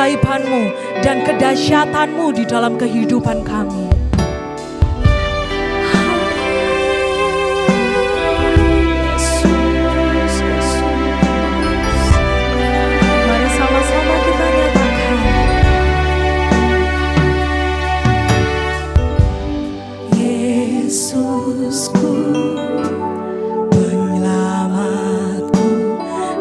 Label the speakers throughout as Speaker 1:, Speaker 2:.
Speaker 1: keajaiban-Mu dan kedahsyatan-Mu di dalam kehidupan kami. Mari sama-sama kita nyatakan. Yesusku, penyelamatku,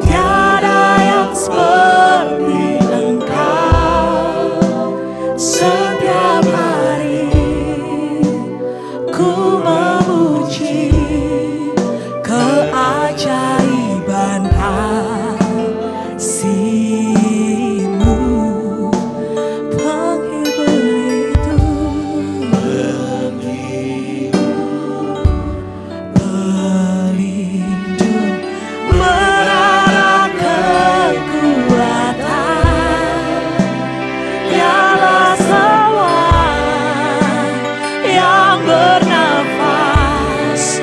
Speaker 1: tiada yang seperti Engkau. Setiap hari ku memuji keajaiban kasih-Mu, penghibur itu, pelindung, menara kekuatan. Dialah semua yang bernafas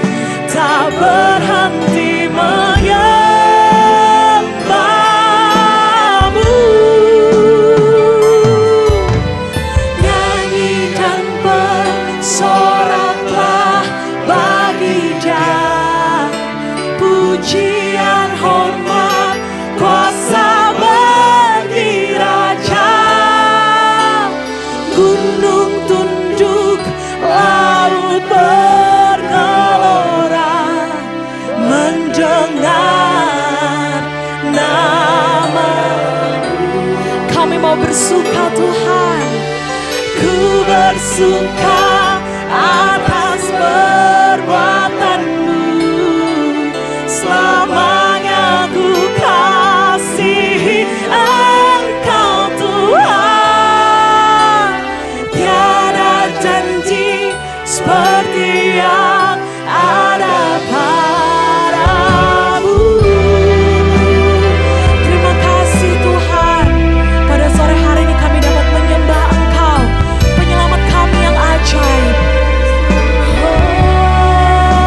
Speaker 1: tak berhenti menyembah-Mu. Nyanyi dan bersoraklah bagi Dia, pujian, hormat, kuasa bagi Raja. Gunung tunduk, laut bergelora mendengar nama-Mu. Kami mau bersuka Tuhan, ku bersuka atas perbuatan-Mu. Selamanya ku kasihi Engkau Tuhan. Tiada janji seperti yang ada padamu. Terima kasih Tuhan, pada sore hari ini kami dapat menyembah Engkau, penyelamat kami yang ajaib. Oh,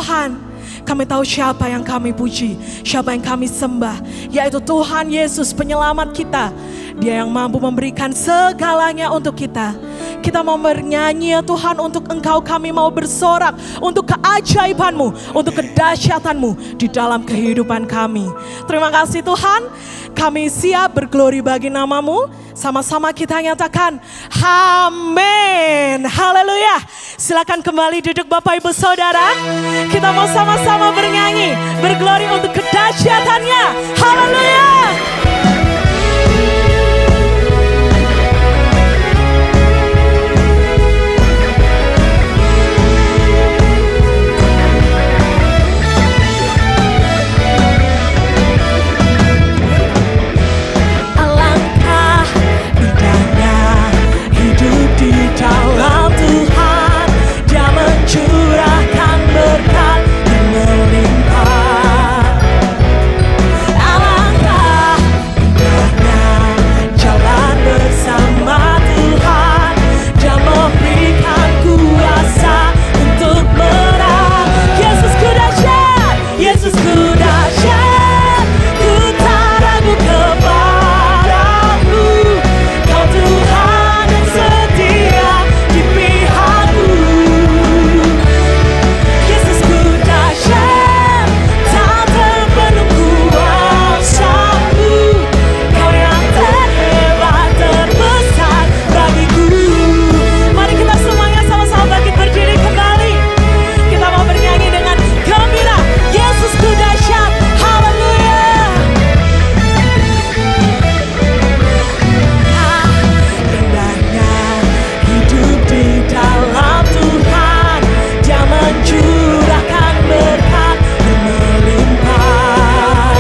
Speaker 1: Tuhan, kami tahu siapa yang kami puji, siapa yang kami sembah, yaitu Tuhan Yesus penyelamat kita. Dia yang mampu memberikan segalanya untuk kita. Kita mau bernyanyi ya Tuhan untuk Engkau, kami mau bersorak untuk keajaiban-Mu, untuk kedahsyatan-Mu di dalam kehidupan kami. Terima kasih Tuhan, kami siap berglori bagi nama-Mu. Sama-sama kita nyatakan amin. Haleluya. Silakan kembali duduk Bapak Ibu Saudara. Kita mau sama-sama bernyanyi, berglori untuk kedahsyatannya. Haleluya. Dalam Tuhan, Dia mencurahkan berkat yang melimpah. Alangkah indahnya jalan bersama Tuhan, Dia memberikan kuasa untuk menang. Yesusku dahsyat, Yesusku dahsyat, ku tak ragu kepadamu. Kau Tuhan yang setia di pihakku. Yesusku dahsyat, tak terbendung kuasa-Mu. Kau yang terhebat, terbesar bagiku. Mari kita semuanya sama-sama bangkit berdiri kembali. Kita mau bernyanyi dengan gembira. Yesusku dahsyat, haleluya. Indahnya hidup di dalam Tuhan, Dia mencurahkan berkat yang melimpah.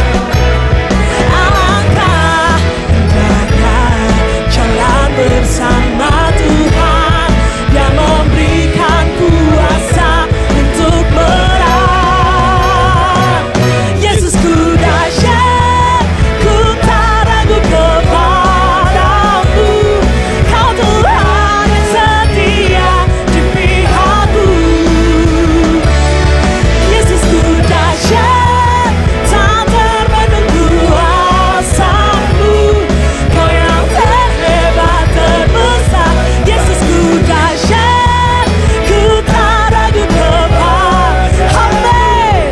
Speaker 1: Alangkah indahnya jalan bersama Tuhan, Dia memberikan kuasa untuk menang. Yesusku dahsyat, ku tak ragu kepadamu. Kau Tuhan yang setia di pihakku. Yesusku dahsyat, tak terbendung kuasa-Mu. Kau yang terhebat, terbesar. Yesusku dahsyat, ku tak ragu kepadamu. Amin.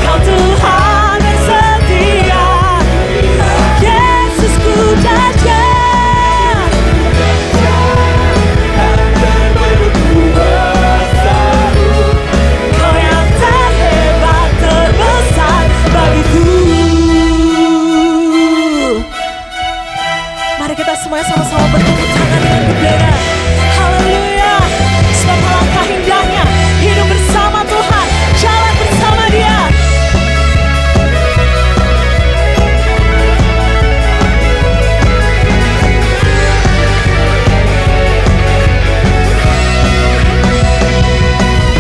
Speaker 1: Kau Tuhan yang setia. Yesusku dahsyat, Kau yang terhebat, terbesar bagiku. Mari kita semuanya sama-sama bertepuk tangan dengan gembira. Haleluya. Sebab alangkah indahnya hidup bersama Tuhan, jalan bersama Dia.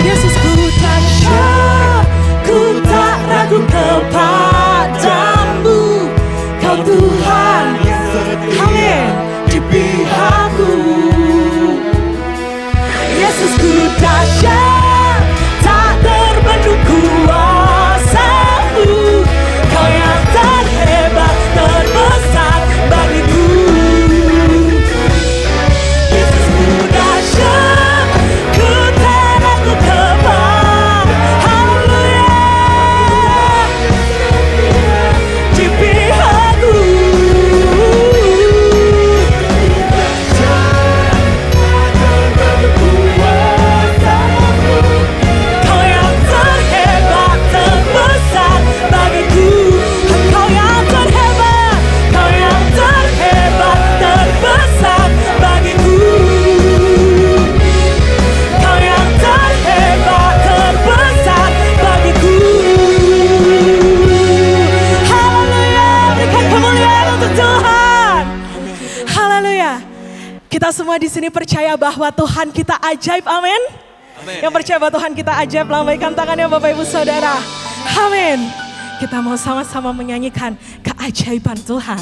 Speaker 1: Yesusku dahsyat, ku tak ragu kepadamu. Kau Tuhan, amin, di pihakku. Yesusku dahsyat, tak terbendung kuasa-Mu. Kau yang terhebat, terbesar bagiku. Yesusku dahsyat, ku tak ragu kepadamu. Haleluya. Di pihakku. Kau yang terhebat, terbesar bagiku. Kau yang terhebat, Kau yang terhebat, terbesar bagiku. Kau yang terhebat, terbesar bagiku. Haleluya, berikan kemuliaan untuk Tuhan. Haleluya. Kita semua di sini percaya bahwa Tuhan kita ajaib, amin. Yang percaya bahwa Tuhan kita ajaib, lambaikan tangannya Bapak Ibu Saudara. Amin. Kita mau sama-sama menyanyikan keajaiban Tuhan.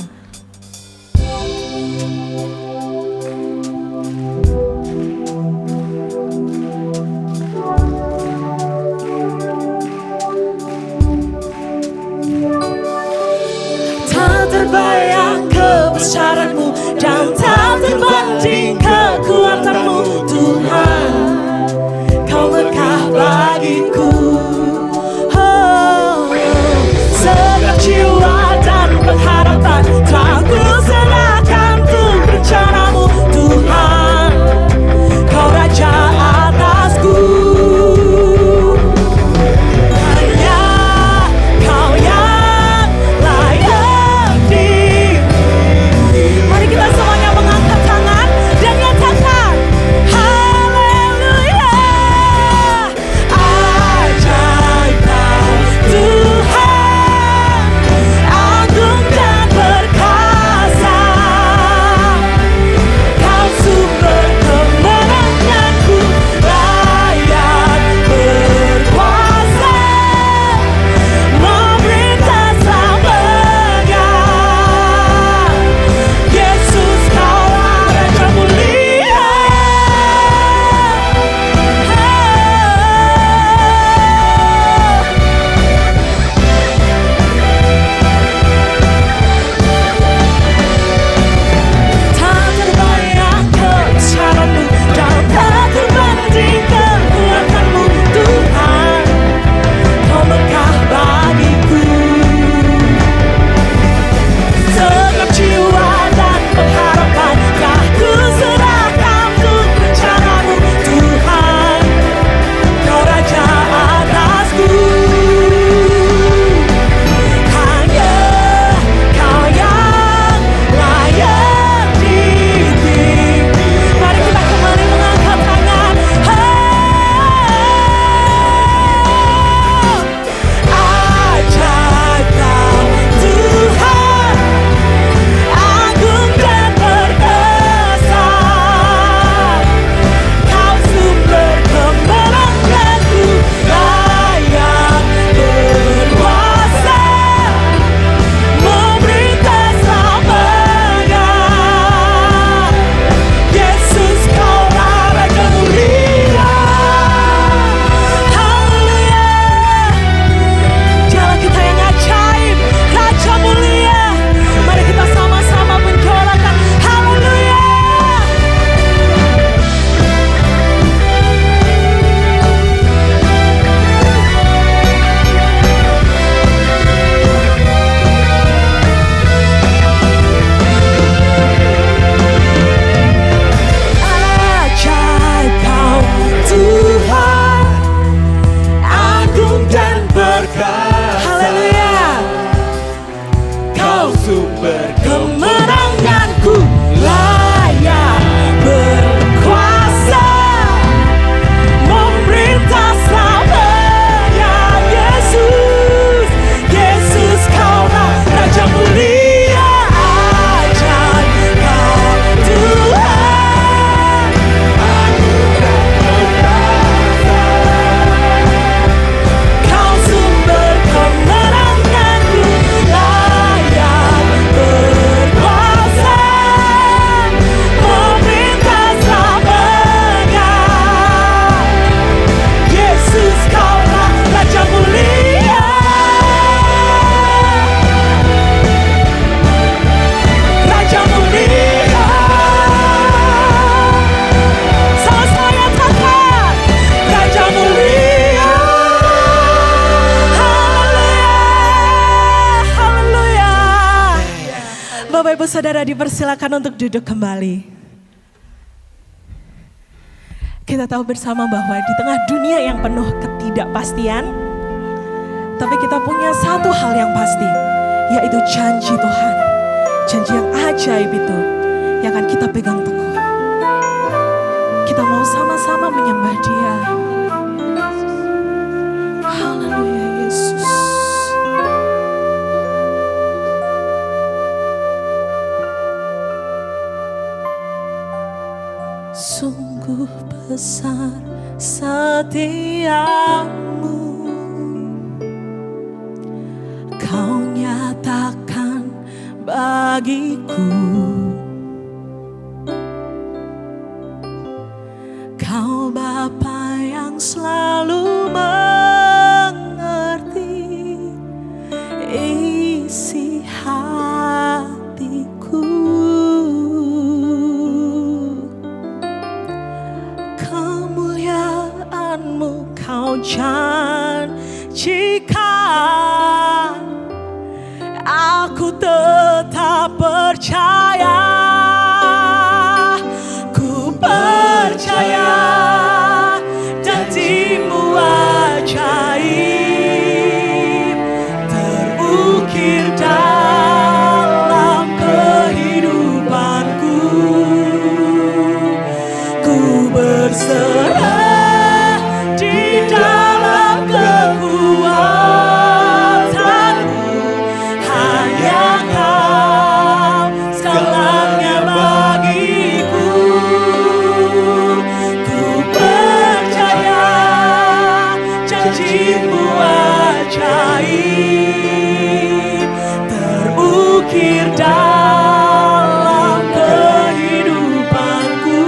Speaker 1: Ibu saudara dipersilakan untuk duduk kembali. Kita tahu bersama bahwa di tengah dunia yang penuh ketidakpastian, tapi kita punya satu hal yang pasti, yaitu janji Tuhan. Janji yang ajaib itu yang akan kita pegang teguh. Kita mau sama-sama menyembah Dia. Haleluya Yesus. Sungguh besar setiamu, Kau nyatakan bagiku. Kau Bapa yang selalu mengerti isi hatiku. Kemuliaan-Mu Kau janjikan, aku tetap percaya. Ku percaya janji-Mu ajaib terukir dalam kehidupanku. Ku berserah di dalam kekuatan-Mu. Hanya Kau segalanya bagiku. Ku percaya janji-Mu ajaib terukir dalam kehidupanku.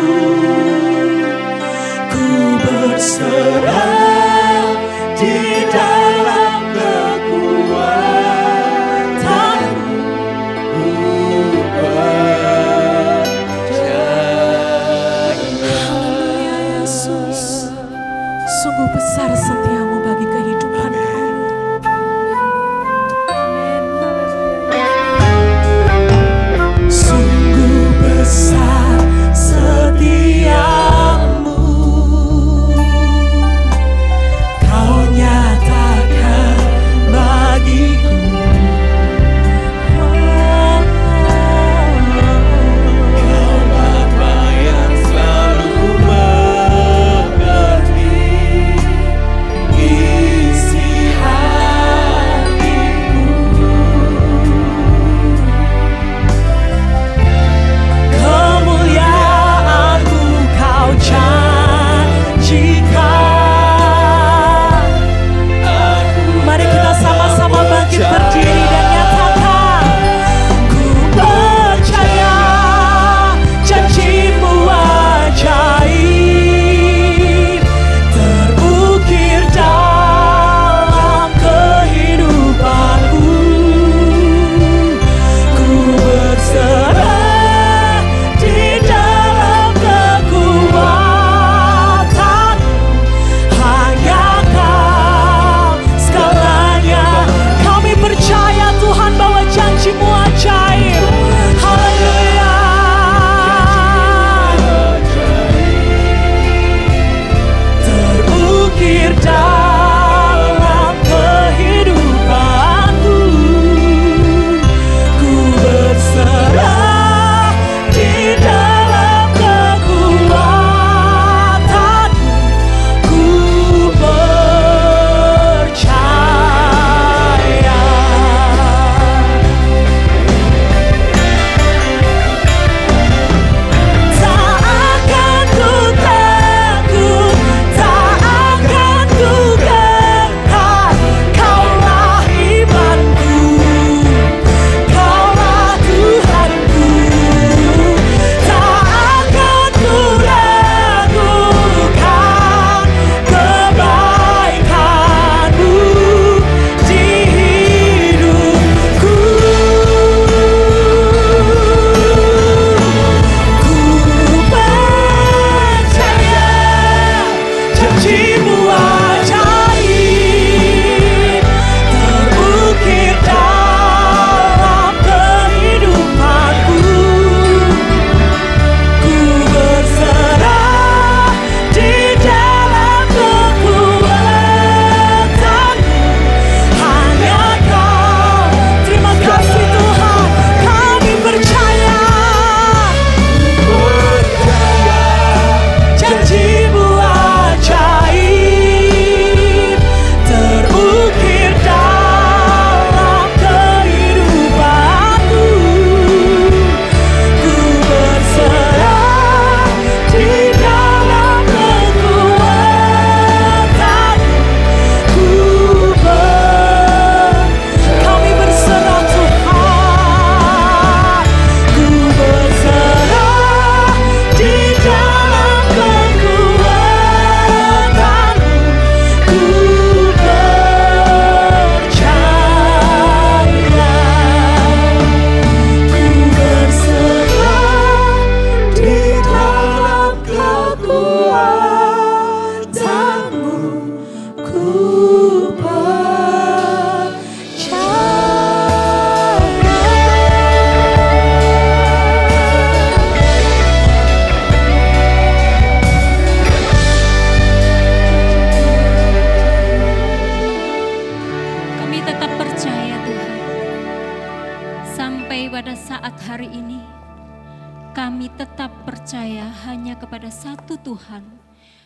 Speaker 2: percaya hanya kepada satu Tuhan,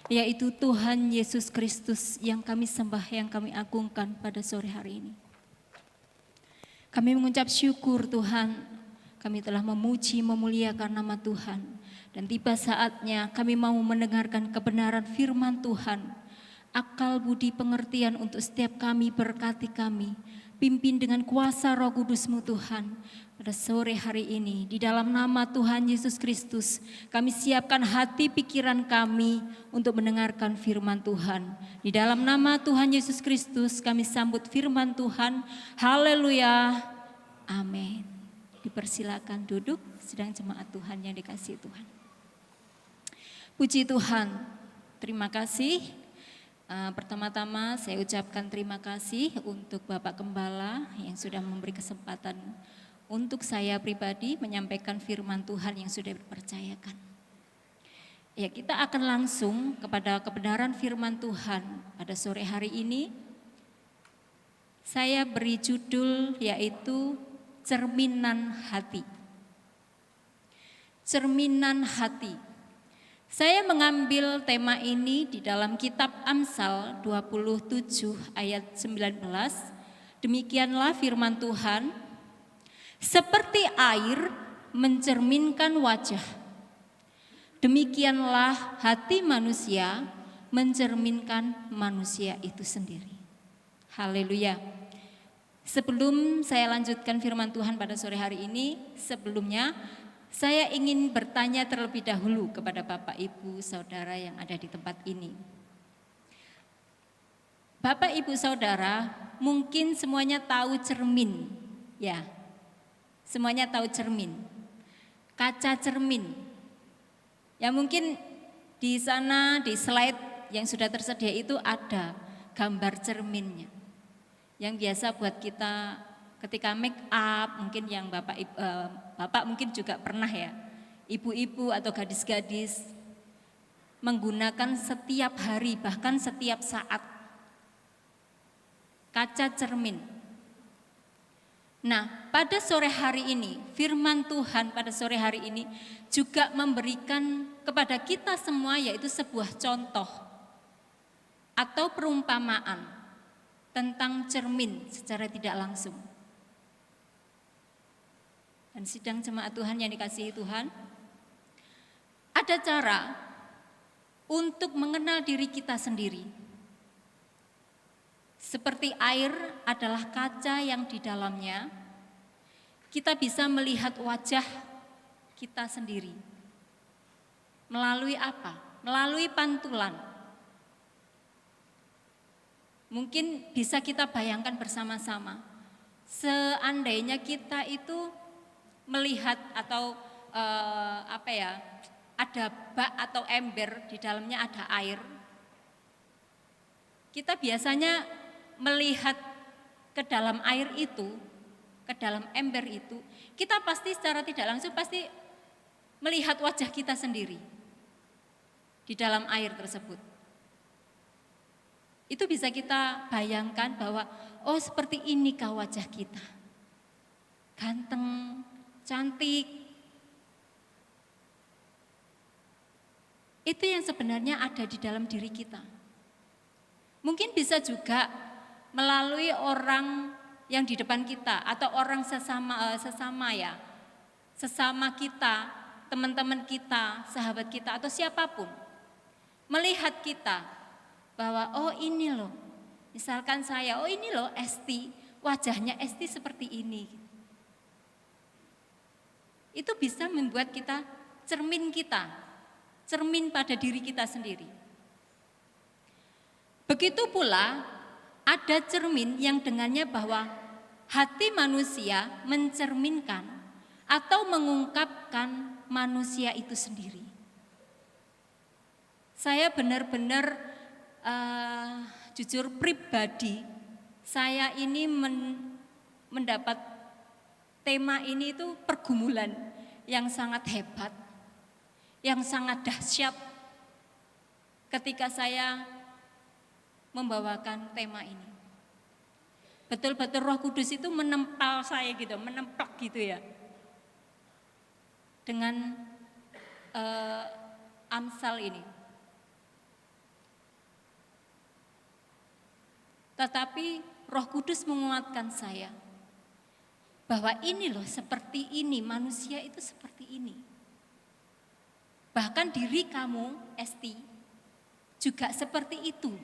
Speaker 2: yaitu Tuhan Yesus Kristus yang kami sembah, yang kami agungkan pada sore hari ini. Kami mengucap syukur Tuhan, kami telah memuji, memuliakan nama Tuhan. Dan tiba saatnya kami mau mendengarkan kebenaran firman Tuhan. Akal budi pengertian untuk setiap kami, berkati kami. Pimpin dengan kuasa Roh Kudus-Mu Tuhan. Pada sore hari ini, di dalam nama Tuhan Yesus Kristus, kami siapkan hati pikiran kami untuk mendengarkan firman Tuhan. Di dalam nama Tuhan Yesus Kristus, kami sambut firman Tuhan. Haleluya. Amin. Dipersilakan duduk, sedang jemaat Tuhan yang dikasihi Tuhan. Puji Tuhan, terima kasih. Pertama-tama saya ucapkan terima kasih untuk Bapak Gembala yang sudah memberi kesempatan untuk saya pribadi menyampaikan firman Tuhan yang sudah dipercayakan. Ya, kita akan langsung kepada kebenaran firman Tuhan pada sore hari ini. Saya beri judul yaitu Cerminan Hati. Cerminan Hati. Saya mengambil tema ini di dalam kitab Amsal 27 ayat 19. Demikianlah firman Tuhan, seperti air mencerminkan wajah, demikianlah hati manusia mencerminkan manusia itu sendiri. Haleluya. Sebelum saya lanjutkan firman Tuhan pada sore hari ini, sebelumnya saya ingin bertanya terlebih dahulu kepada Bapak, Ibu, Saudara yang ada di tempat ini. Bapak, Ibu, Saudara, mungkin semuanya tahu cermin, ya. Semuanya tahu cermin. Kaca cermin. Ya mungkin di sana di slide yang sudah tersedia itu ada gambar cerminnya. Yang biasa buat kita ketika make up, mungkin yang Bapak mungkin juga pernah ya, ibu-ibu atau gadis-gadis menggunakan setiap hari bahkan setiap saat kaca cermin. Nah, pada sore hari ini firman Tuhan pada sore hari ini juga memberikan kepada kita semua yaitu sebuah contoh atau perumpamaan tentang cermin secara tidak langsung. Dan sidang jemaat Tuhan yang dikasihi Tuhan, ada cara untuk mengenal diri kita sendiri. Seperti air adalah kaca yang di dalamnya kita bisa melihat wajah kita sendiri. Melalui apa? Melalui pantulan. Mungkin bisa kita bayangkan bersama-sama. Seandainya kita itu melihat atau ada bak atau ember, di dalamnya ada air. Kita biasanya melihat ke dalam air itu, ke dalam ember itu, kita pasti secara tidak langsung pasti melihat wajah kita sendiri di dalam air tersebut. Itu bisa kita bayangkan bahwa oh seperti inikah wajah kita. Ganteng, cantik. Itu yang sebenarnya ada di dalam diri kita. Mungkin bisa juga melalui orang yang di depan kita atau orang sesama kita, teman-teman kita, sahabat kita atau siapapun. Melihat kita bahwa oh ini loh, misalkan saya, oh ini loh Esti, wajahnya Esti seperti ini. Itu bisa membuat kita, cermin pada diri kita sendiri. Begitu pula ada cermin yang dengannya bahwa hati manusia mencerminkan atau mengungkapkan manusia itu sendiri. Saya benar-benar jujur pribadi, saya ini mendapat tema ini itu pergumulan yang sangat hebat, yang sangat dahsyat ketika saya membawakan tema ini. Betul-betul Roh Kudus itu menempel saya gitu, menemplak gitu ya. Dengan Amsal ini. Tetapi Roh Kudus menguatkan saya bahwa ini loh, seperti ini, manusia itu seperti ini. Bahkan diri kamu, Esti, juga seperti itu.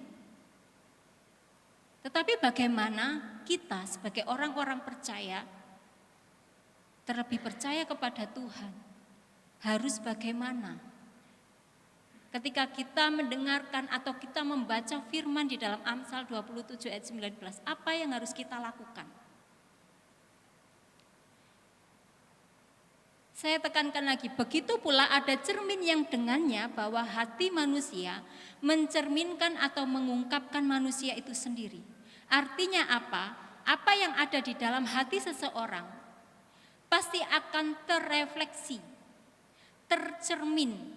Speaker 2: Tetapi bagaimana kita sebagai orang-orang percaya, terlebih percaya kepada Tuhan, harus bagaimana? Ketika kita mendengarkan atau kita membaca firman di dalam Amsal 27 ayat 19, apa yang harus kita lakukan? Saya tekankan lagi, begitu pula ada cermin yang dengannya bahwa hati manusia mencerminkan atau mengungkapkan manusia itu sendiri. Artinya apa? Apa yang ada di dalam hati seseorang pasti akan terrefleksi, tercermin,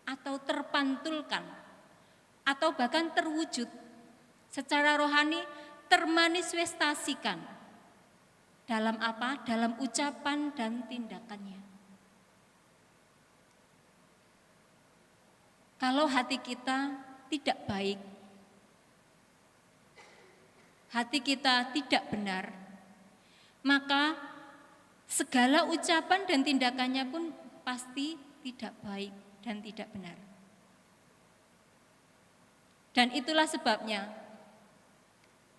Speaker 2: atau terpantulkan, atau bahkan terwujud secara rohani, termanifestasikan dalam apa? Dalam ucapan dan tindakannya. Kalau hati kita tidak baik, hati kita tidak benar, maka segala ucapan dan tindakannya pun pasti tidak baik dan tidak benar. Dan itulah sebabnya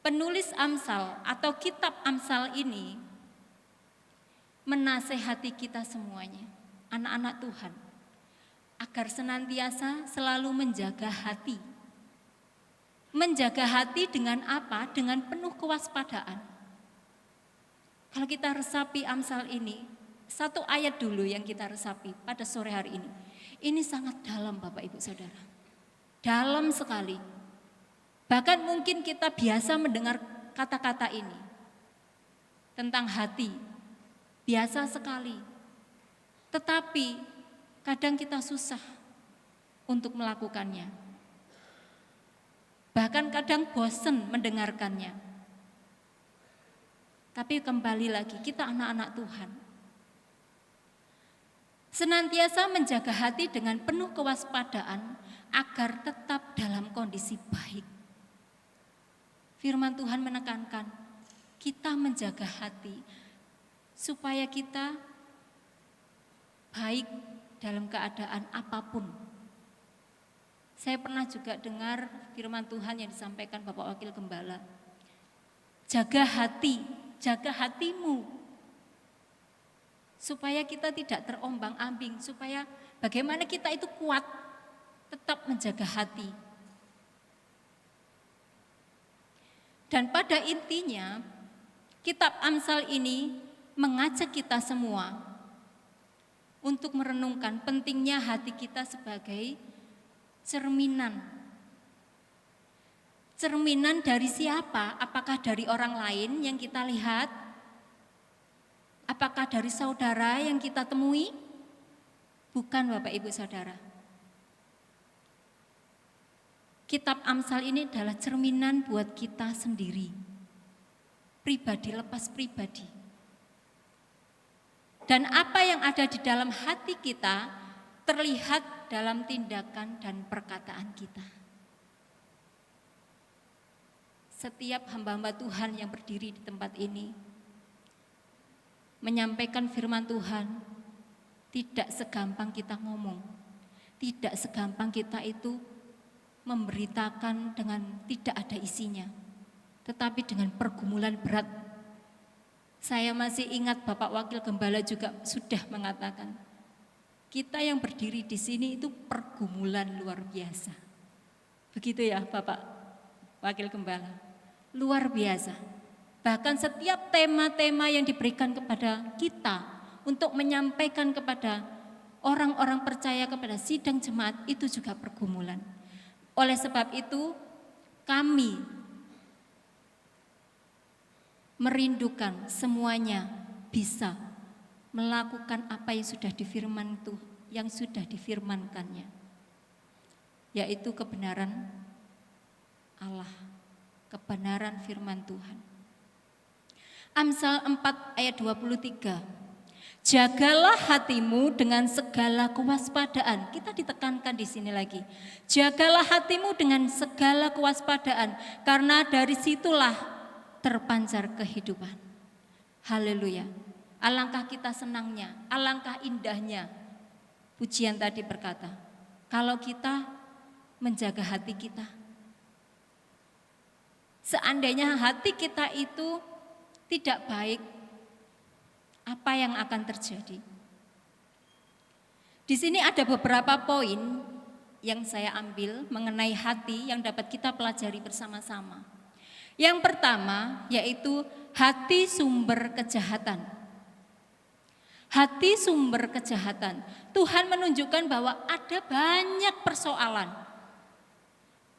Speaker 2: penulis Amsal atau kitab Amsal ini menasehati kita semuanya, anak-anak Tuhan, agar senantiasa selalu menjaga hati. Menjaga hati dengan apa? Dengan penuh kewaspadaan. Kalau kita resapi Amsal ini, satu ayat dulu yang kita resapi pada sore hari ini. Ini sangat dalam Bapak Ibu Saudara. Dalam sekali. Bahkan mungkin kita biasa mendengar kata-kata ini. Tentang hati. Biasa sekali. Tetapi kadang kita susah untuk melakukannya. Bahkan kadang bosan mendengarkannya. Tapi kembali lagi, kita anak-anak Tuhan. Senantiasa menjaga hati dengan penuh kewaspadaan agar tetap dalam kondisi baik. Firman Tuhan menekankan kita menjaga hati supaya kita baik dalam keadaan apapun. Saya pernah juga dengar firman Tuhan yang disampaikan Bapak Wakil Gembala. Jaga hati, jaga hatimu. Supaya kita tidak terombang-ambing, supaya bagaimana kita itu kuat, tetap menjaga hati. Dan pada intinya, kitab Amsal ini mengajak kita semua untuk merenungkan pentingnya hati kita sebagai cerminan. Cerminan dari siapa? Apakah dari orang lain yang kita lihat? Apakah dari saudara yang kita temui? Bukan Bapak Ibu Saudara. Kitab Amsal ini adalah cerminan buat kita sendiri. Pribadi lepas pribadi. Dan apa yang ada di dalam hati kita terlihat dalam tindakan dan perkataan kita. Setiap hamba-hamba Tuhan yang berdiri di tempat ini menyampaikan firman Tuhan tidak segampang kita ngomong, tidak segampang kita itu memberitakan dengan tidak ada isinya, tetapi dengan pergumulan berat. Saya masih ingat Bapak Wakil Gembala juga sudah mengatakan, kita yang berdiri di sini itu pergumulan luar biasa. Begitu ya Bapak Wakil Gembala, luar biasa. Bahkan setiap tema-tema yang diberikan kepada kita untuk menyampaikan kepada orang-orang percaya, kepada sidang jemaat itu juga pergumulan. Oleh sebab itu kami merindukan semuanya bisa melakukan apa yang sudah difirmankannya, yaitu kebenaran Allah, kebenaran firman Tuhan. Amsal 4 ayat 23. Jagalah hatimu dengan segala kewaspadaan. Kita ditekankan di sini lagi. Jagalah hatimu dengan segala kewaspadaan, karena dari situlah terpancar kehidupan. Haleluya. Alangkah kita senangnya, alangkah indahnya. Pujian tadi berkata, kalau kita menjaga hati kita. Seandainya hati kita itu tidak baik, apa yang akan terjadi? Di sini ada beberapa poin yang saya ambil mengenai hati yang dapat kita pelajari bersama-sama. Yang pertama yaitu hati sumber kejahatan. Hati sumber kejahatan. Tuhan menunjukkan bahwa ada banyak persoalan.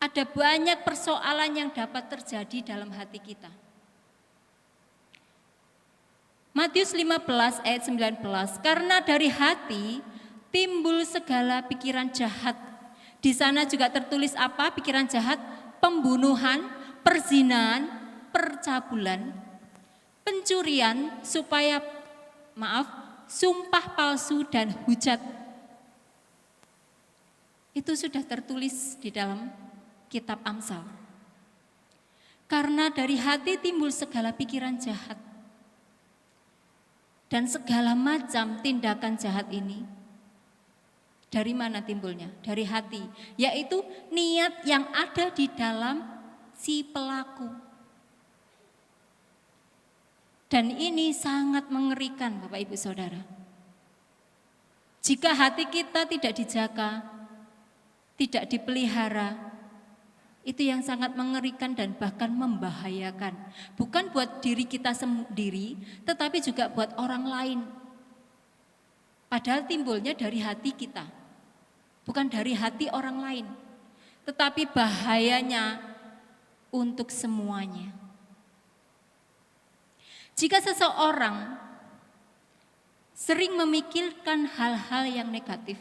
Speaker 2: Ada banyak persoalan yang dapat terjadi dalam hati kita. Matius 15 ayat 19, karena dari hati timbul segala pikiran jahat. Di sana juga tertulis apa pikiran jahat? Pembunuhan, perzinahan, percabulan, pencurian, sumpah palsu dan hujat. Itu sudah tertulis di dalam kitab Amsal. Karena dari hati timbul segala pikiran jahat. Dan segala macam tindakan jahat ini, dari mana timbulnya? Dari hati, yaitu niat yang ada di dalam si pelaku. Dan ini sangat mengerikan Bapak Ibu Saudara. Jika hati kita tidak dijaga, tidak dipelihara, itu yang sangat mengerikan dan bahkan membahayakan. Bukan buat diri kita sendiri, tetapi juga buat orang lain. Padahal timbulnya dari hati kita, bukan dari hati orang lain. Tetapi bahayanya untuk semuanya. Jika seseorang sering memikirkan hal-hal yang negatif,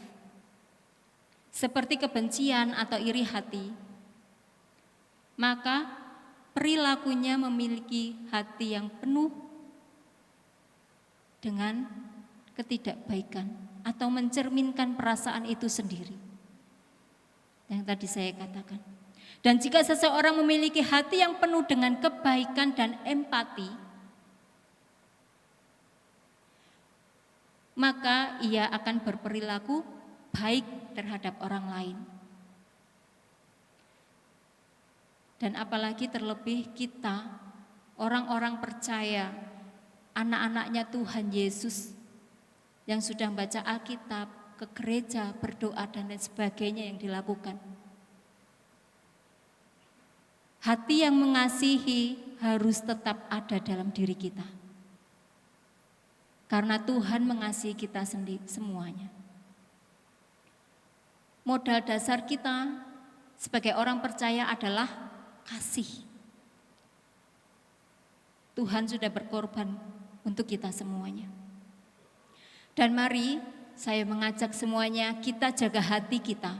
Speaker 2: seperti kebencian atau iri hati, maka perilakunya memiliki hati yang penuh dengan ketidakbaikan atau mencerminkan perasaan itu sendiri. Yang tadi saya katakan. Dan jika seseorang memiliki hati yang penuh dengan kebaikan dan empati, maka ia akan berperilaku baik terhadap orang lain. Dan apalagi terlebih kita, orang-orang percaya, anak-anaknya Tuhan Yesus yang sudah membaca Alkitab, ke gereja, berdoa dan lain sebagainya yang dilakukan. Hati yang mengasihi harus tetap ada dalam diri kita. Karena Tuhan mengasihi kita sendiri semuanya. Modal dasar kita sebagai orang percaya adalah kasih. Tuhan sudah berkorban untuk kita semuanya. Dan mari saya mengajak semuanya kita jaga hati kita.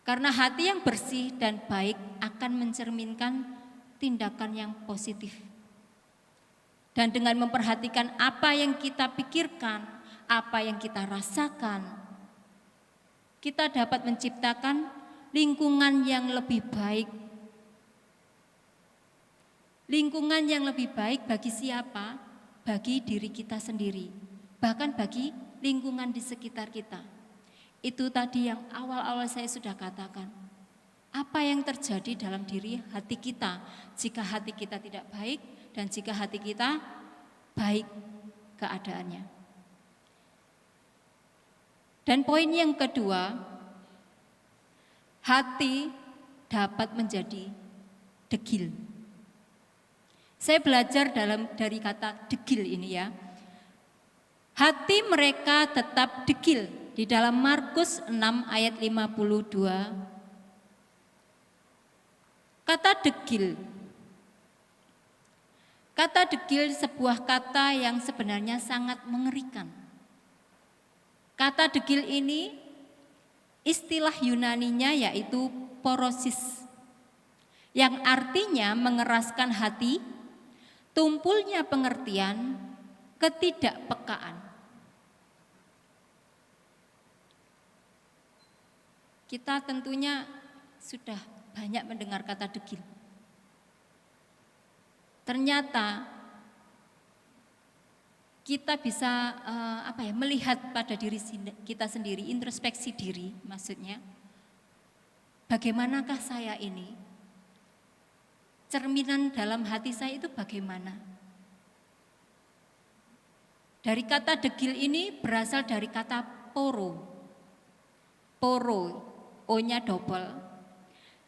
Speaker 2: Karena hati yang bersih dan baik akan mencerminkan tindakan yang positif. Dan dengan memperhatikan apa yang kita pikirkan, apa yang kita rasakan, kita dapat menciptakan lingkungan yang lebih baik. Lingkungan yang lebih baik bagi siapa? Bagi diri kita sendiri, bahkan bagi lingkungan di sekitar kita. Itu tadi yang awal-awal saya sudah katakan. Apa yang terjadi dalam diri hati kita jika hati kita tidak baik dan jika hati kita baik keadaannya. Dan poin yang kedua, hati dapat menjadi degil. Saya belajar dari kata degil ini ya. Hati mereka tetap degil di dalam Markus 6 ayat 52. Kata degil. Kata degil sebuah kata yang sebenarnya sangat mengerikan. Kata degil ini istilah Yunaninya yaitu porosis. Yang artinya mengeraskan hati, tumpulnya pengertian, ketidakpekaan. Kita tentunya sudah banyak mendengar kata degil. Ternyata kita bisa melihat pada diri kita sendiri, introspeksi diri maksudnya. Bagaimanakah saya ini? Cerminan dalam hati saya itu bagaimana? Dari kata degil ini berasal dari kata poro. Poro, O-nya double.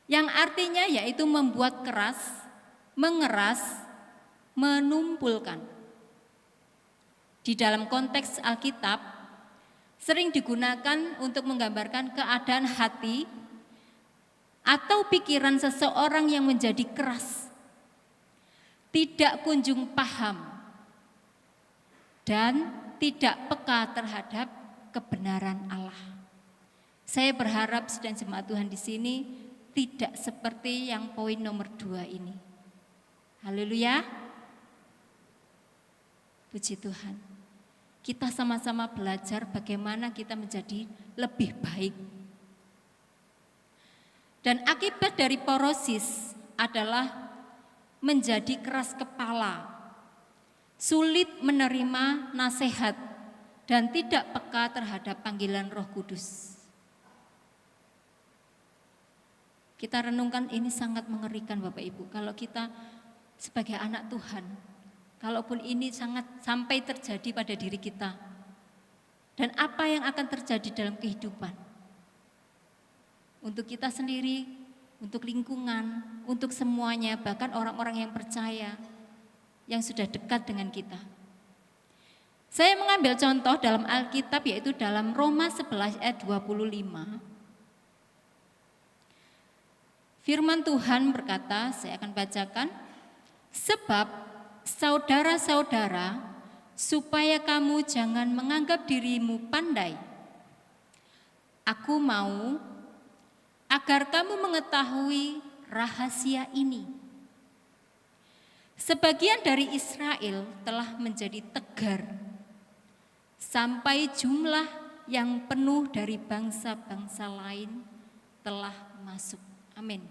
Speaker 2: Yang artinya yaitu membuat keras, mengeras, menumpulkan. Di dalam konteks Alkitab, sering digunakan untuk menggambarkan keadaan hati atau pikiran seseorang yang menjadi keras, tidak kunjung paham, dan tidak peka terhadap kebenaran Allah. Saya berharap sedang jemaat Tuhan di sini tidak seperti yang poin nomor 2 ini. Haleluya. Puji Tuhan. Kita sama-sama belajar bagaimana kita menjadi lebih baik. Dan akibat dari porosis adalah menjadi keras kepala, sulit menerima nasihat, dan tidak peka terhadap panggilan Roh Kudus. Kita renungkan, ini sangat mengerikan Bapak Ibu. Kalau kita sebagai anak Tuhan, kalaupun ini sangat sampai terjadi pada diri kita, dan apa yang akan terjadi dalam kehidupan, untuk kita sendiri, untuk lingkungan, untuk semuanya, bahkan orang-orang yang percaya, yang sudah dekat dengan kita. Saya mengambil contoh dalam Alkitab, yaitu dalam Roma 11 ayat 25. Firman Tuhan berkata, saya akan bacakan, sebab saudara-saudara, supaya kamu jangan menganggap dirimu pandai, aku mau agar kamu mengetahui rahasia ini. Sebagian dari Israel telah menjadi tegar, sampai jumlah yang penuh dari bangsa-bangsa lain telah masuk. Amin.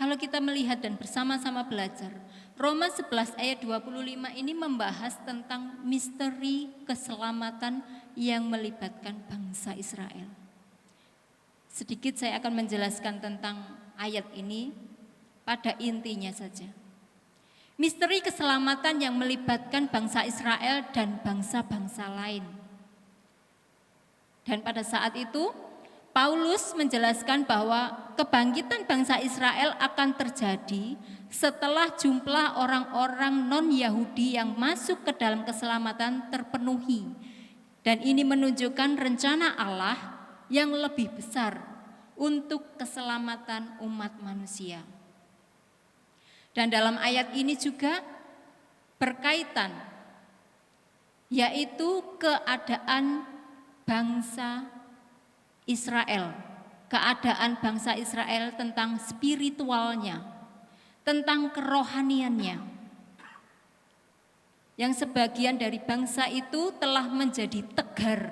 Speaker 2: Kalau kita melihat dan bersama-sama belajar, Roma 11 ayat 25 ini membahas tentang misteri keselamatan yang melibatkan bangsa Israel. Sedikit saya akan menjelaskan tentang ayat ini pada intinya saja. Misteri keselamatan yang melibatkan bangsa Israel dan bangsa-bangsa lain. Dan pada saat itu Paulus menjelaskan bahwa kebangkitan bangsa Israel akan terjadi setelah jumlah orang-orang non-Yahudi yang masuk ke dalam keselamatan terpenuhi. Dan ini menunjukkan rencana Allah yang lebih besar untuk keselamatan umat manusia. Dan dalam ayat ini juga berkaitan, yaitu keadaan bangsa Israel, keadaan bangsa Israel tentang spiritualnya, tentang kerohaniannya. Yang sebagian dari bangsa itu telah menjadi tegar.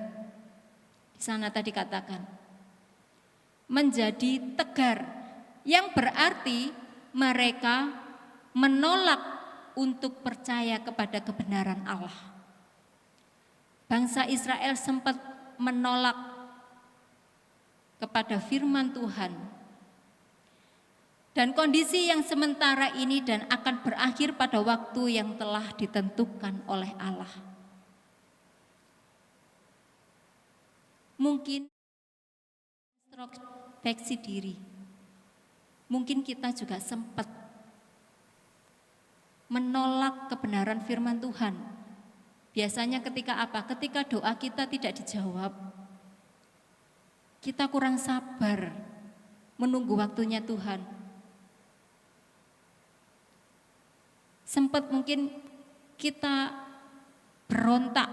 Speaker 2: Di sana tadi katakan, menjadi tegar, yang berarti mereka menolak untuk percaya kepada kebenaran Allah. Bangsa Israel sempat menolak kepada firman Tuhan. Dan kondisi yang sementara ini dan akan berakhir pada waktu yang telah ditentukan oleh Allah. Mungkin introspeksi diri. Mungkin kita juga sempat menolak kebenaran firman Tuhan. Biasanya ketika apa? Ketika doa kita tidak dijawab. Kita kurang sabar menunggu waktunya Tuhan. Sempat mungkin kita berontak.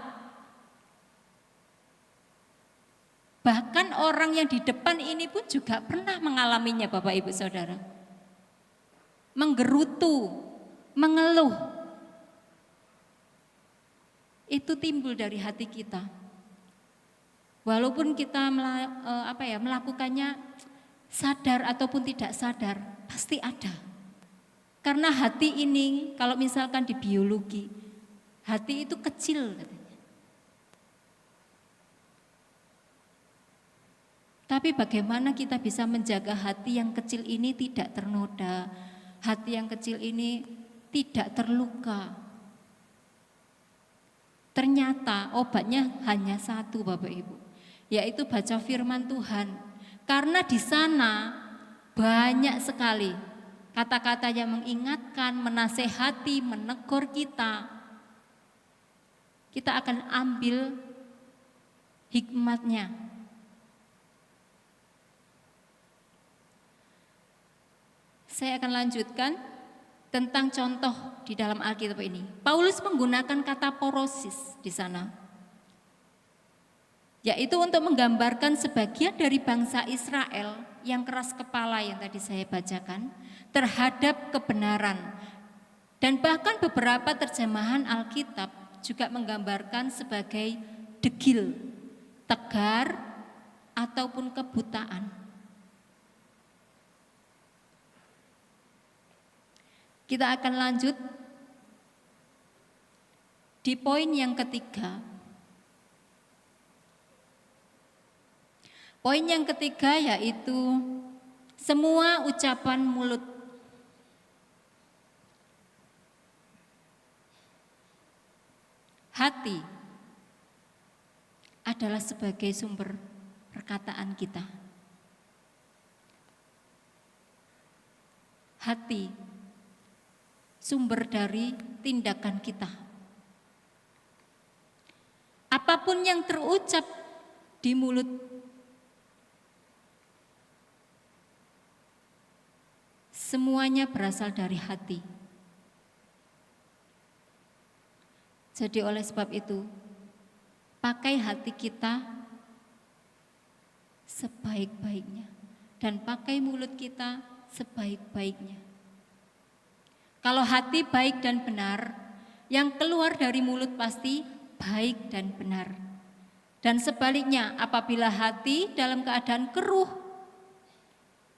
Speaker 2: Bahkan orang yang di depan ini pun juga pernah mengalaminya Bapak Ibu Saudara. Menggerutu, mengeluh, itu timbul dari hati kita. Walaupun kita melakukannya sadar ataupun tidak sadar, pasti ada. Karena hati ini, kalau misalkan di biologi, hati itu kecil katanya. Tapi bagaimana kita bisa menjaga hati yang kecil ini tidak ternoda, hati yang kecil ini tidak terluka? Ternyata obatnya hanya satu, Bapak Ibu, yaitu baca firman Tuhan. Karena di sana banyak sekali kata-kata yang mengingatkan, menasehati, menegur kita. Kita akan ambil hikmatnya. Saya akan lanjutkan tentang contoh di dalam Alkitab ini. Paulus menggunakan kata porosis di sana, yaitu untuk menggambarkan sebagian dari bangsa Israel yang keras kepala yang tadi saya bacakan terhadap kebenaran. Dan bahkan beberapa terjemahan Alkitab juga menggambarkan sebagai degil, tegar, ataupun kebutaan. Kita akan lanjut di poin yang ketiga. Poin yang ketiga yaitu semua ucapan mulut. Hati adalah sebagai sumber perkataan kita. Hati sumber dari tindakan kita. Apapun yang terucap di mulut, semuanya berasal dari hati. Jadi oleh sebab itu, pakai hati kita sebaik-baiknya dan pakai mulut kita sebaik-baiknya. Kalau hati baik dan benar, yang keluar dari mulut pasti baik dan benar. Dan sebaliknya, apabila hati dalam keadaan keruh,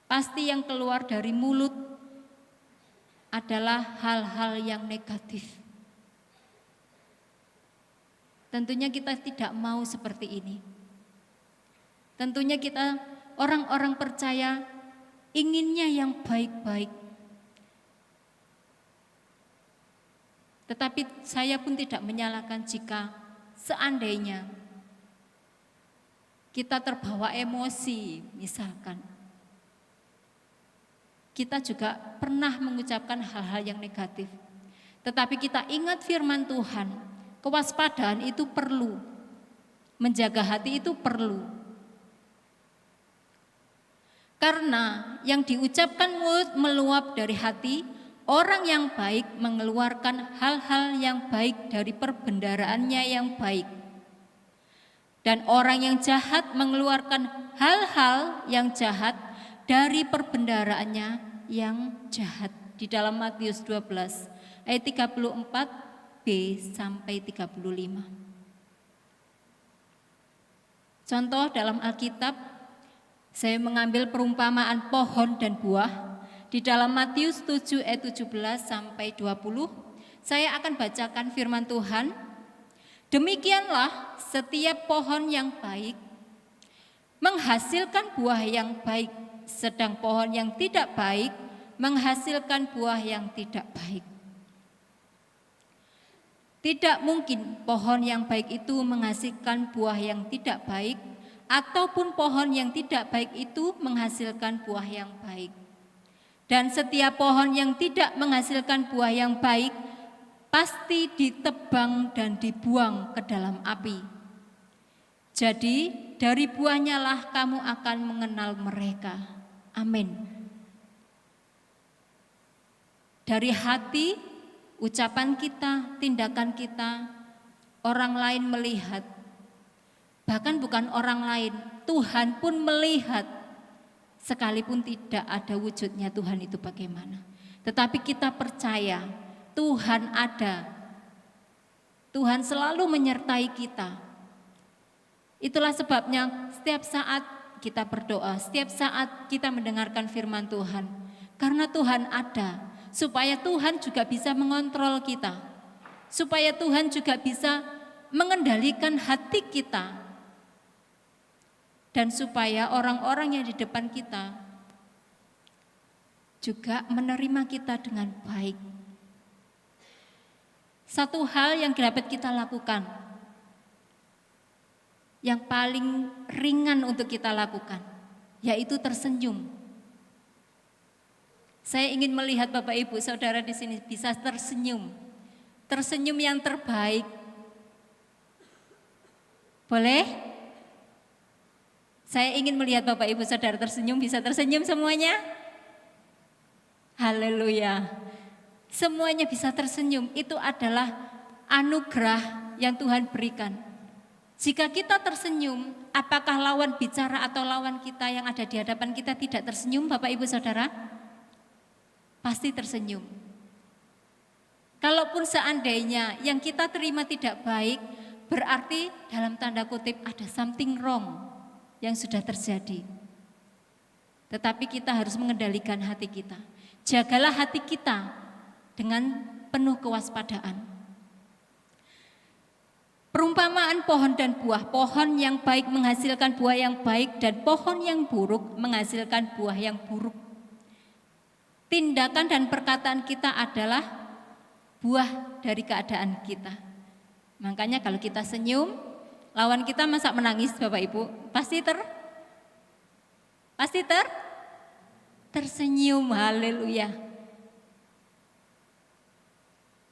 Speaker 2: pasti yang keluar dari mulut adalah hal-hal yang negatif. Tentunya kita tidak mau seperti ini. Tentunya kita orang-orang percaya inginnya yang baik-baik. Tetapi saya pun tidak menyalahkan jika seandainya kita terbawa emosi, misalkan. Kita juga pernah mengucapkan hal-hal yang negatif. Tetapi kita ingat firman Tuhan, kewaspadaan itu perlu. Menjaga hati itu perlu. Karena yang diucapkan mulut meluap dari hati. Orang yang baik mengeluarkan hal-hal yang baik dari perbendaraannya yang baik. Dan orang yang jahat mengeluarkan hal-hal yang jahat dari perbendaraannya yang jahat. Di dalam Matius 12 ayat 34b sampai 35. Contoh dalam Alkitab, saya mengambil perumpamaan pohon dan buah. Di dalam Matius 7 ayat 17 sampai 20, saya akan bacakan firman Tuhan. Demikianlah setiap pohon yang baik menghasilkan buah yang baik, sedang pohon yang tidak baik menghasilkan buah yang tidak baik. Tidak mungkin pohon yang baik itu menghasilkan buah yang tidak baik, ataupun pohon yang tidak baik itu menghasilkan buah yang baik. Dan setiap pohon yang tidak menghasilkan buah yang baik pasti ditebang dan dibuang ke dalam api. Jadi dari buahnya lah kamu akan mengenal mereka. Amin. Dari hati, ucapan kita, tindakan kita, orang lain melihat. Bahkan bukan orang lain, Tuhan pun melihat. Sekalipun tidak ada wujudnya Tuhan itu bagaimana. Tetapi kita percaya Tuhan ada. Tuhan selalu menyertai kita. Itulah sebabnya setiap saat kita berdoa, setiap saat kita mendengarkan firman Tuhan. Karena Tuhan ada, supaya Tuhan juga bisa mengontrol kita. Supaya Tuhan juga bisa mengendalikan hati kita. Dan supaya orang-orang yang di depan kita juga menerima kita dengan baik. Satu hal yang dapat kita lakukan, yang paling ringan untuk kita lakukan, yaitu tersenyum. Saya ingin melihat Bapak Ibu Saudara di sini bisa tersenyum. Tersenyum yang terbaik. Boleh? Saya ingin melihat Bapak Ibu Saudara tersenyum, bisa tersenyum semuanya? Haleluya. Semuanya bisa tersenyum, itu adalah anugerah yang Tuhan berikan. Jika kita tersenyum, apakah lawan bicara atau lawan kita yang ada di hadapan kita tidak tersenyum, Bapak Ibu Saudara? Pasti tersenyum. Kalaupun seandainya yang kita terima tidak baik, berarti dalam tanda kutip ada something wrong yang sudah terjadi. Tetapi kita harus mengendalikan hati kita. Jagalah hati kita dengan penuh kewaspadaan. Perumpamaan pohon dan buah. Pohon yang baik menghasilkan buah yang baik dan pohon yang buruk menghasilkan buah yang buruk. Tindakan dan perkataan kita adalah buah dari keadaan kita. Makanya kalau kita senyum, lawan kita masa menangis Bapak Ibu? Pasti tersenyum. Haleluya.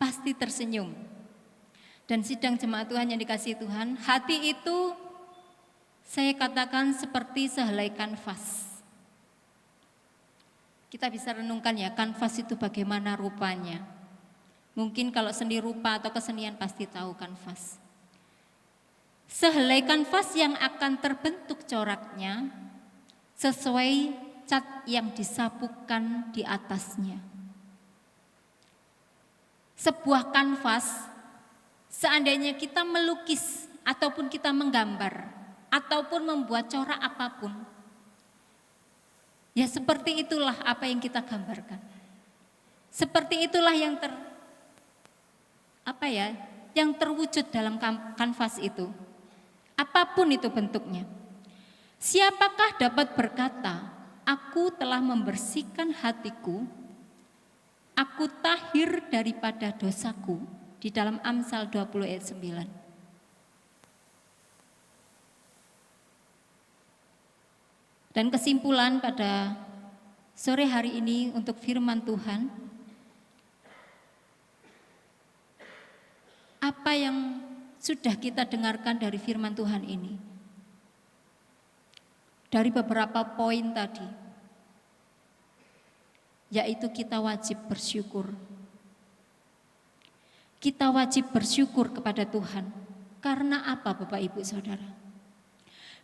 Speaker 2: Pasti tersenyum. Dan sidang jemaat Tuhan yang dikasihi Tuhan, hati itu saya katakan seperti sehelai kanvas. Kita bisa renungkan ya, kanvas itu bagaimana rupanya. Mungkin kalau seni rupa atau kesenian pasti tahu kanvas. Sehelai kanvas yang akan terbentuk coraknya sesuai cat yang disapukan di atasnya. Sebuah kanvas, seandainya kita melukis ataupun kita menggambar ataupun membuat corak apapun, ya seperti itulah apa yang kita gambarkan. Seperti itulah yang terwujud dalam kanvas itu. Apapun itu bentuknya. Siapakah dapat berkata, aku telah membersihkan hatiku, aku tahir daripada dosaku, di dalam Amsal 20 ayat 9. Dan kesimpulan pada sore hari ini untuk firman Tuhan, apa yang sudah kita dengarkan dari firman Tuhan ini? Dari beberapa poin tadi, yaitu kita wajib bersyukur. Kita wajib bersyukur kepada Tuhan. Karena apa Bapak Ibu Saudara?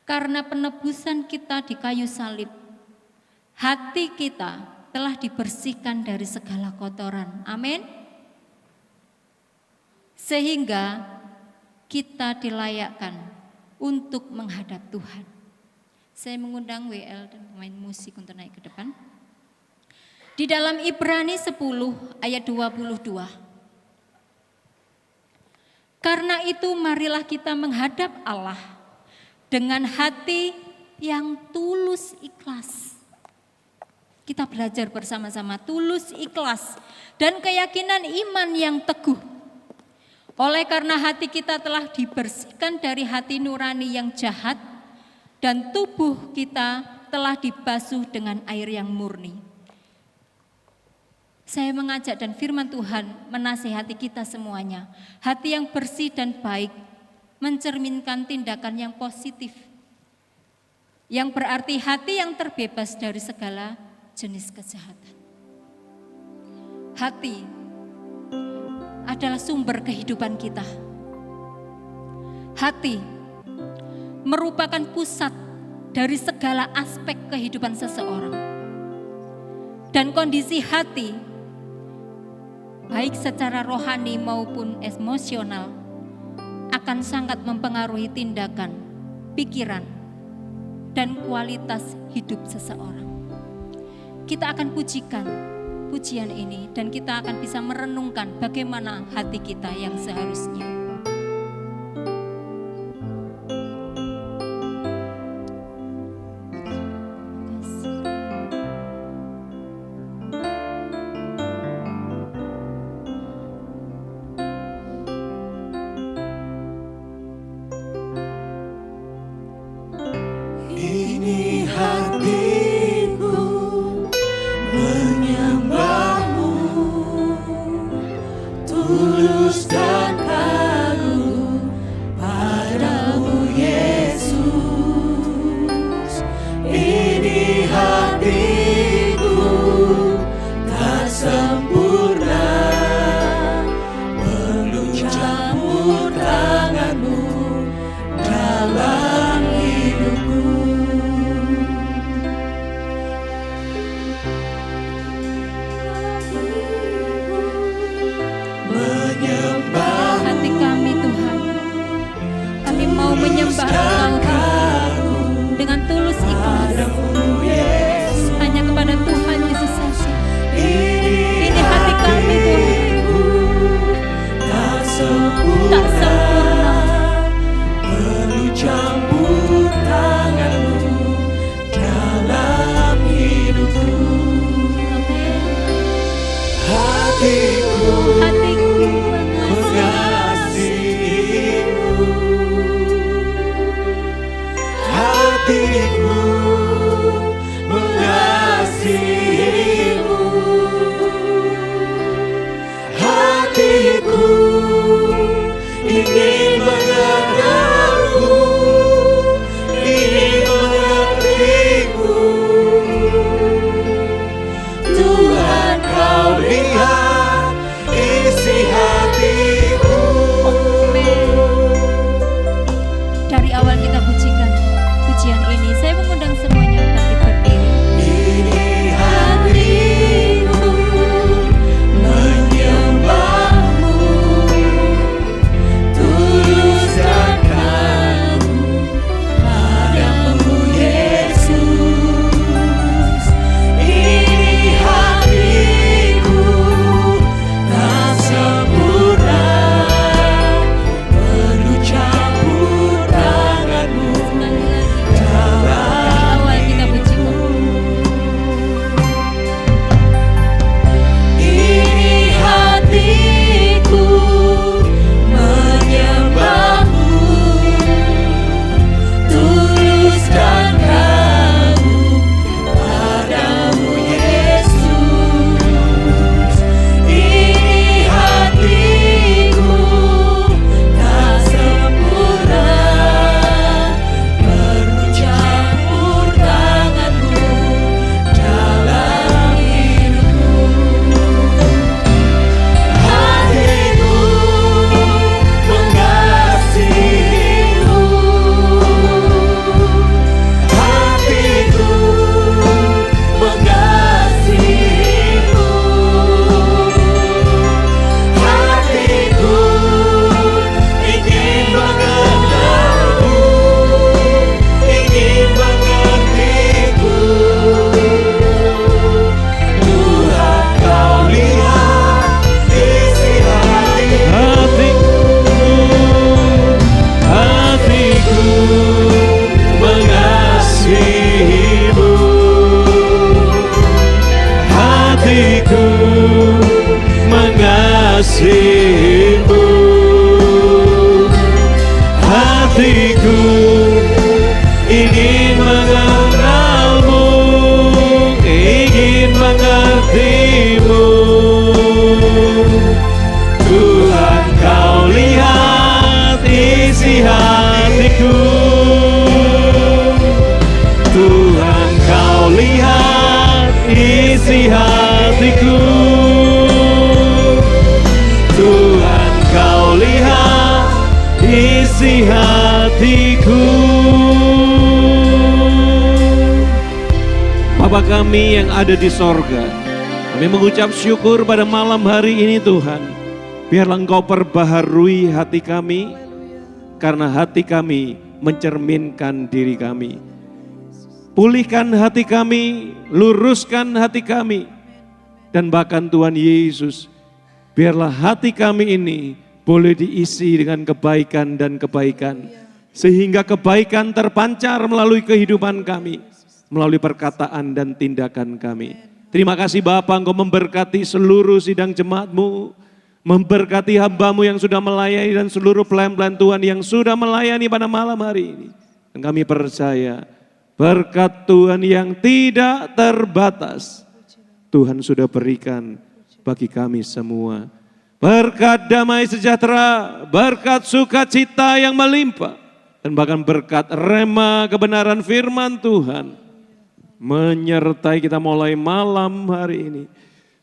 Speaker 2: Karena penebusan kita di kayu salib, hati kita telah dibersihkan dari segala kotoran. Amin. Sehingga kita dilayakkan untuk menghadap Tuhan. Saya mengundang WL dan pemain musik untuk naik ke depan. Di dalam Ibrani 10 ayat 22. Karena itu marilah kita menghadap Allah dengan hati yang tulus ikhlas. Kita belajar bersama-sama tulus ikhlas dan keyakinan iman yang teguh. Oleh karena hati kita telah dibersihkan dari hati nurani yang jahat dan tubuh kita telah dibasuh dengan air yang murni. Saya mengajak dan firman Tuhan menasihati kita semuanya. Hati yang bersih dan baik mencerminkan tindakan yang positif. Yang berarti hati yang terbebas dari segala jenis kejahatan. Hati adalah sumber kehidupan kita. Hati merupakan pusat dari segala aspek kehidupan seseorang. Dan kondisi hati baik secara rohani maupun emosional, akan sangat mempengaruhi tindakan, pikiran, dan kualitas hidup seseorang. Kita akan pujikan pujian ini dan kita akan bisa merenungkan bagaimana hati kita yang seharusnya.
Speaker 1: Ini hatiku menyembahmu, tulus dan kagum padamu Yesus. Ini hatiku tak sempurna, perlu campur tanganmu dalam hidupku. Menyembah
Speaker 2: Hati kami Tuhan, kami mau menyembah Engkau Tuhan, dengan tulus ikhlas hanya kepada Tuhan Yesus saja. Ini hati kami Tuhan, tak sempurna,
Speaker 1: perlu campur tanganmu dalam hidupku. Hatiku mengasihimu, hatiku mengasihimu, hatiku ingin mengenalmu, ingin mengertimu. Tuhan, kau lihat isi hatiku.
Speaker 2: Dari awal kita pujikan pujian ini, saya mengundang semuanya bangkit berdiri.
Speaker 1: Ini hatiku menyembahmu, tulus dan kagum padamu Yesus. Ini hatiku tak sempurna, perlu campur tanganmu
Speaker 2: Sekali lagi,
Speaker 1: dalam
Speaker 2: awal kita pujikan.
Speaker 1: Ini hatiku menyembahmu, tulus dan kagum padamu Yesus. Ini hatiku tak sempurna, perlu campur tanganmu dalam hidupku. Hatiku mengasihimu, hatiku mengasihimu, hatiku ingin mengenalmu, ingin mengertimu. Tuhan, kau lihat isi hatiku. Hatiku mengasihimu, hatiku mengasihimu, hatiku ingin mengenalmu, ingin mengertimu. Tuhan, kau lihat isi hatiku. Tuhan, kau lihat isi hatiku. Tuhan, kau lihat isi hatiku.
Speaker 3: Bapa kami yang ada di sorga, Kami mengucap syukur pada malam hari ini Tuhan. Biarlah Engkau perbaharui hati kami, karena hati kami mencerminkan diri kami. Pulihkan hati kami, luruskan hati kami. Dan bahkan Tuhan Yesus, biarlah hati kami ini boleh diisi dengan kebaikan dan kebaikan. Sehingga kebaikan terpancar melalui kehidupan kami, melalui perkataan dan tindakan kami. Terima kasih Bapa, Engkau memberkati seluruh sidang jemaat-Mu, memberkati hamba-Mu yang sudah melayani dan seluruh pelayan-pelayan Tuhan yang sudah melayani pada malam hari ini. Dan kami percaya berkat Tuhan yang tidak terbatas, Tuhan sudah berikan bagi kami semua. Berkat damai sejahtera, berkat sukacita yang melimpah, dan bahkan berkat rema kebenaran firman Tuhan menyertai kita mulai malam hari ini,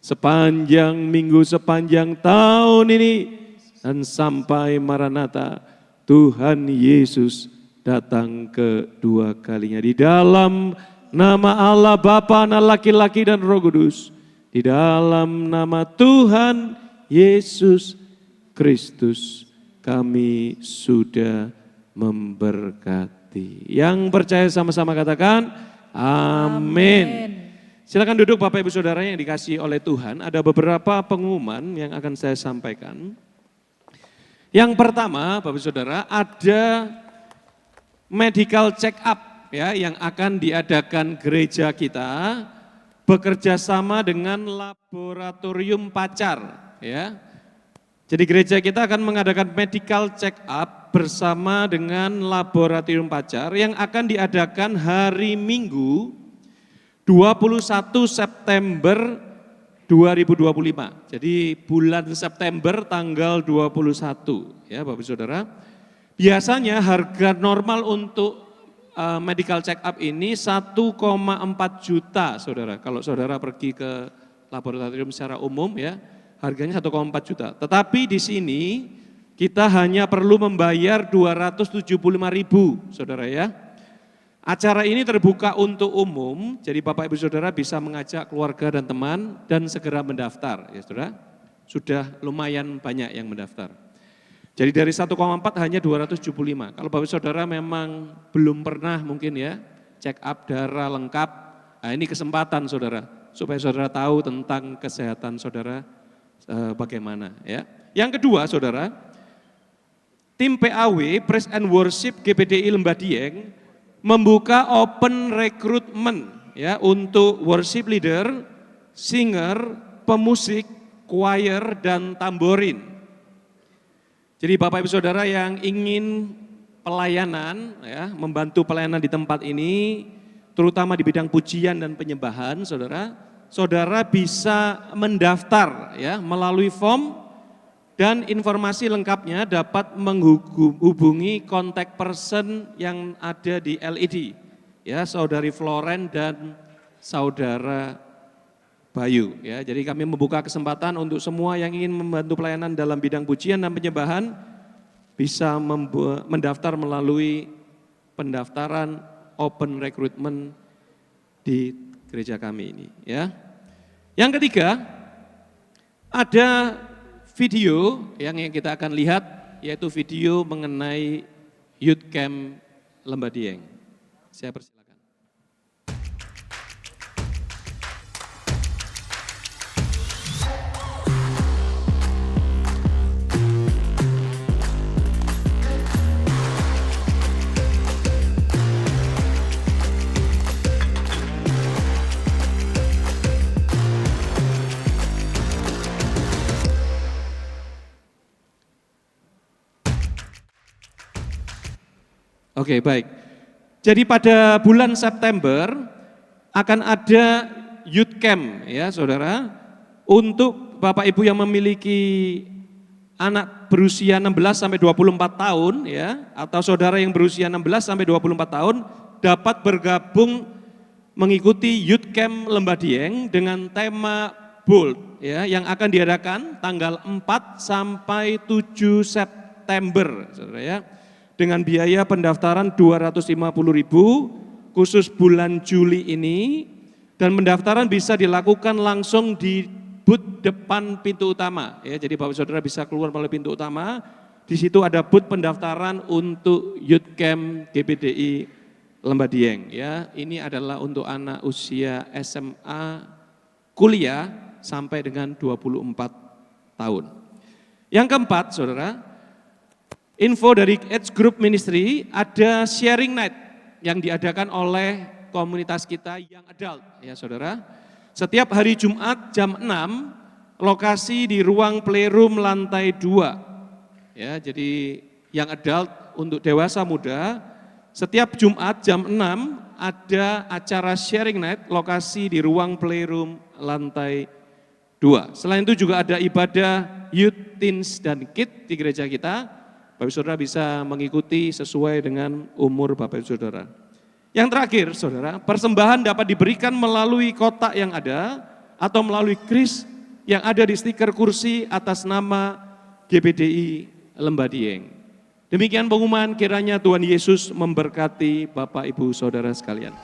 Speaker 3: sepanjang minggu, sepanjang tahun ini, dan sampai Maranatha, Tuhan Yesus datang kedua kalinya. Di dalam nama Allah Bapa, Anak, Laki-laki dan Roh Kudus, di dalam nama Tuhan Yesus Kristus, kami sudah memberkati. Yang percaya sama-sama katakan, amin. Silakan duduk Bapak Ibu Saudara yang dikasihi oleh Tuhan. Ada beberapa pengumuman yang akan saya sampaikan. Yang pertama Bapak Ibu Saudara, ada medical check up ya yang akan diadakan gereja kita bekerja sama dengan laboratorium Pacar ya. Jadi gereja kita akan mengadakan medical check up bersama dengan laboratorium Pacar yang akan diadakan hari Minggu 21 September 2025. Jadi bulan September tanggal 21 ya Bapak Saudara. Biasanya harga normal untuk medical check up ini 1,4 juta Saudara. Kalau Saudara pergi ke laboratorium secara umum ya, harganya 1,4 juta. Tetapi di sini kita hanya perlu membayar 275.000 Saudara ya. Acara ini terbuka untuk umum, jadi Bapak Ibu Saudara bisa mengajak keluarga dan teman dan segera mendaftar ya Saudara. Sudah lumayan banyak yang mendaftar. Jadi dari 1,4 hanya 275. Kalau Bapak Saudara memang belum pernah mungkin ya check up darah lengkap, nah ini kesempatan Saudara supaya Saudara tahu tentang kesehatan Saudara bagaimana ya. Yang kedua Saudara, tim PAW Praise and Worship GPDI Lembah Dieng membuka open recruitment ya untuk worship leader, singer, pemusik, choir dan tamborin. Jadi Bapak Ibu Saudara yang ingin pelayanan ya, membantu pelayanan di tempat ini terutama di bidang pujian dan penyembahan Saudara bisa mendaftar ya melalui form dan informasi lengkapnya dapat menghubungi kontak person yang ada di LED ya Saudari Floren dan Saudara Bayu ya. Jadi kami membuka kesempatan untuk semua yang ingin membantu pelayanan dalam bidang pujian dan penyembahan bisa mendaftar melalui pendaftaran open recruitment di gereja kami ini ya. Yang ketiga, ada video yang kita akan lihat yaitu video mengenai Youth Camp Lembah Dieng. Saya persilakan. Oke, baik. Jadi pada bulan September akan ada Youth Camp ya Saudara, untuk Bapak Ibu yang memiliki anak berusia 16 sampai 24 tahun ya, atau saudara yang berusia 16 sampai 24 tahun dapat bergabung mengikuti Youth Camp Lembah Dieng dengan tema Bold ya, yang akan diadakan tanggal 4 sampai 7 September Saudara ya. Dengan biaya pendaftaran 250.000 khusus bulan Juli ini Dan pendaftaran bisa dilakukan langsung di booth depan pintu utama. Ya, jadi Bapak Saudara bisa keluar melalui pintu utama. Di situ ada booth pendaftaran untuk Youth Camp GBDI Lembah Dieng. Ya, ini adalah untuk anak usia SMA kuliah sampai dengan 24 tahun. Yang keempat, Saudara, info dari Age Group Ministry, ada sharing night yang diadakan oleh komunitas kita yang adult, ya Saudara. Setiap hari Jumat jam 6, lokasi di ruang playroom lantai 2. Ya, jadi yang adult untuk dewasa muda, setiap Jumat jam 6 ada acara sharing night, lokasi di ruang playroom lantai 2. Selain itu juga ada ibadah youth, teens, dan kids di gereja kita. Bapak Saudara bisa mengikuti sesuai dengan umur Bapak Saudara. Yang terakhir, Saudara, persembahan dapat diberikan melalui kotak yang ada atau melalui kris yang ada di stiker kursi atas nama GBDI Lembah Dieng. Demikian pengumuman, kiranya Tuhan Yesus memberkati Bapak Ibu Saudara sekalian.